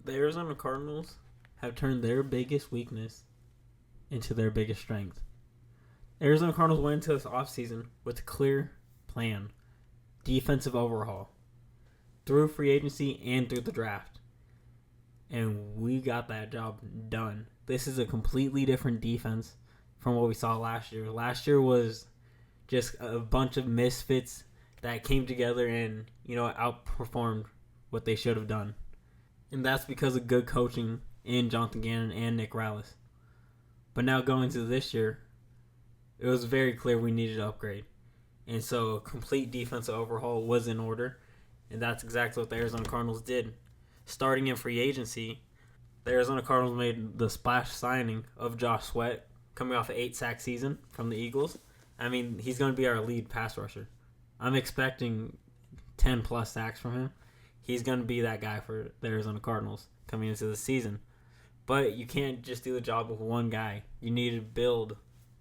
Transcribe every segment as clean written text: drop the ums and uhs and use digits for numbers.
The Arizona Cardinals have turned their biggest weakness into their biggest strength. The Arizona Cardinals went into this offseason with a clear plan. Defensive overhaul. Through free agency and through the draft. And we got that job done. This is a completely different defense from what we saw last year. Last year was just a bunch of misfits that came together and, outperformed what they should have done. And that's because of good coaching in Jonathan Gannon and Nick Rallis. But now going into this year, it was very clear we needed to upgrade. And so a complete defensive overhaul was in order. And that's exactly what the Arizona Cardinals did. Starting in free agency, the Arizona Cardinals made the splash signing of Josh Sweat, coming off an 8-sack season from the Eagles. I mean, he's going to be our lead pass rusher. I'm expecting 10-plus sacks from him. He's going to be that guy for the Arizona Cardinals coming into the season. But you can't just do the job with one guy. You need to build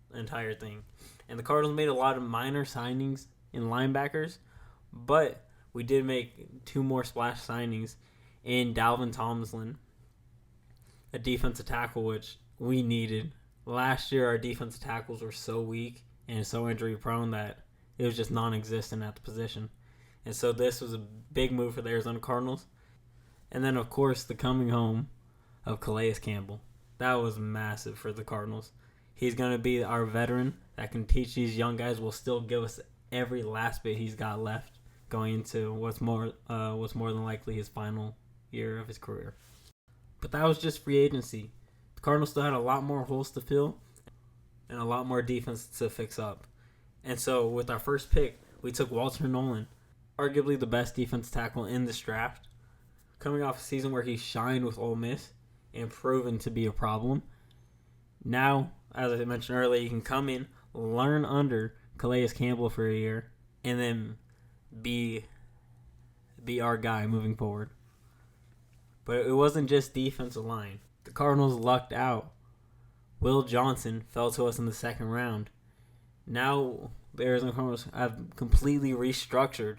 the entire thing. And the Cardinals made a lot of minor signings in linebackers, but we did make 2 more splash signings in Dalvin Tomlinson, a defensive tackle, which we needed. Last year, our defensive tackles were so weak and so injury-prone that it was just non-existent at the position. And so this was a big move for the Arizona Cardinals. And then, of course, the coming home of Calais Campbell. That was massive for the Cardinals. He's going to be our veteran that can teach these young guys, will still give us every last bit he's got left going into what's more than likely his final year of his career. But that was just free agency. The Cardinals still had a lot more holes to fill and a lot more defense to fix up. And so with our first pick, we took Walter Nolan, arguably the best defensive tackle in this draft, coming off a season where he shined with Ole Miss and proven to be a problem. Now, as I mentioned earlier, you can come in, learn under Calais Campbell for a year, and then be our guy moving forward. But it wasn't just defensive line. The Cardinals lucked out. Will Johnson fell to us in the second round. Now the Arizona Cardinals have completely restructured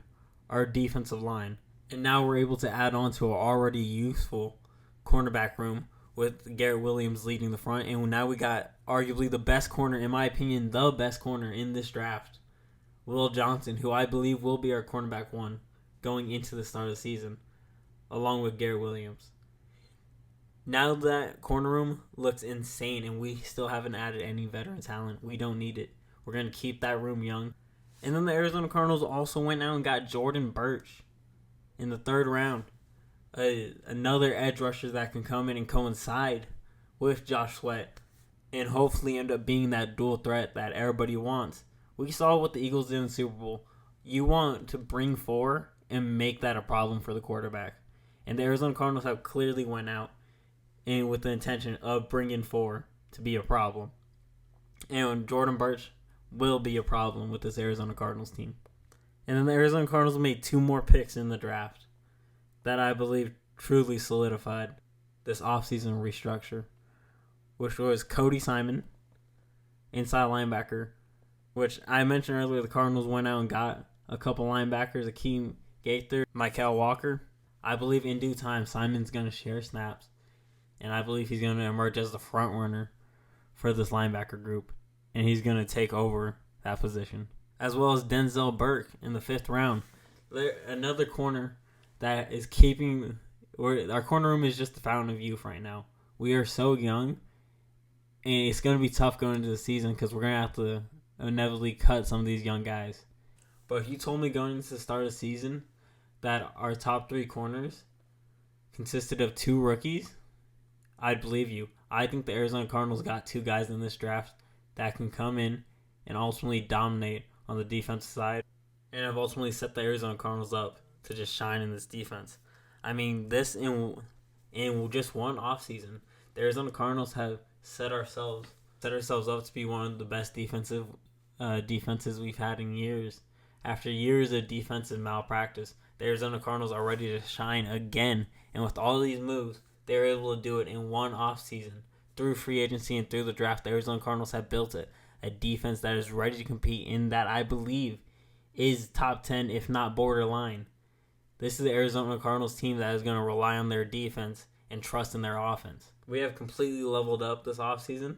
our defensive line. And now we're able to add on to our already useful cornerback room with Garrett Williams leading the front. And now we got arguably the best corner, in my opinion, the best corner in this draft. Will Johnson, who I believe will be our cornerback 1 going into the start of the season, along with Garrett Williams. Now that corner room looks insane, and we still haven't added any veteran talent. We don't need it. We're going to keep that room young. And then the Arizona Cardinals also went out and got Jordan Burch in the 3rd round. Another edge rusher that can come in and coincide with Josh Sweat and hopefully end up being that dual threat that everybody wants. We saw what the Eagles did in the Super Bowl. You want to bring 4 and make that a problem for the quarterback. And the Arizona Cardinals have clearly went out and with the intention of bringing 4 to be a problem. And Jordan Burch will be a problem with this Arizona Cardinals team. And then the Arizona Cardinals made 2 more picks in the draft that I believe truly solidified this offseason restructure, which was Cody Simon, inside linebacker, which I mentioned earlier. The Cardinals went out and got a couple linebackers, Akeem Gaither, Michael Walker. I believe in due time Simon's going to share snaps, and I believe he's going to emerge as the front runner for this linebacker group, and he's going to take over that position. As well as Denzel Burke in the 5th round. Another corner that is keeping... Our corner room is just the fountain of youth right now. We are so young, and it's going to be tough going into the season because we're going to have to inevitably cut some of these young guys. But if you told me going into the start of the season that our top 3 corners consisted of 2 rookies, I'd believe you. I think the Arizona Cardinals got 2 guys in this draft that can come in and ultimately dominate on the defensive side and have ultimately set the Arizona Cardinals up to just shine in this defense. I mean, this in just one offseason, the Arizona Cardinals have set ourselves up to be one of the best defenses we've had in years. After years of defensive malpractice, the Arizona Cardinals are ready to shine again. And with all these moves, they were able to do it in one offseason. Through free agency and through the draft, the Arizona Cardinals have built a defense that is ready to compete in that I believe is top 10, if not borderline. This is the Arizona Cardinals team that is going to rely on their defense and trust in their offense. We have completely leveled up this offseason,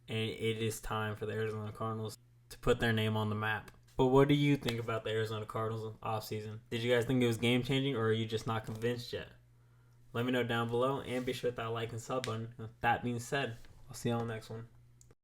and it is time for the Arizona Cardinals to put their name on the map. But what do you think about the Arizona Cardinals offseason? Did you guys think it was game-changing, or are you just not convinced yet? Let me know down below, and be sure to hit that like and sub button. With that being said, I'll see you on the next one.